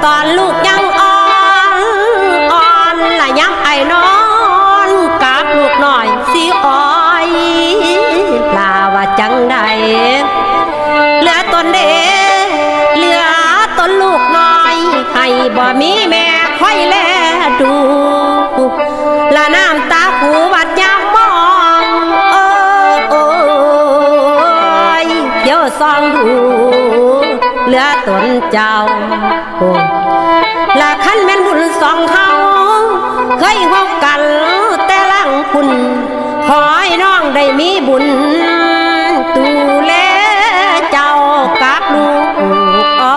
ตอนลูกยังอ่อนอ่อนละย้ำไอ้นอนกับลูกหน่อยสิอ้อยลาว่าจังใดเหลือตนเดเหลือตนลูกน้อยให้บ่มีแม่คอยแลดูละน้ำตาผูวัดยามมองโอ้ยเดี๋ยวซองดูเหลือตนเจ้าละคันแม่นบุญสองเฮาเคยพบกันแต่ลังคุณขอให้น้องได้มีบุญตู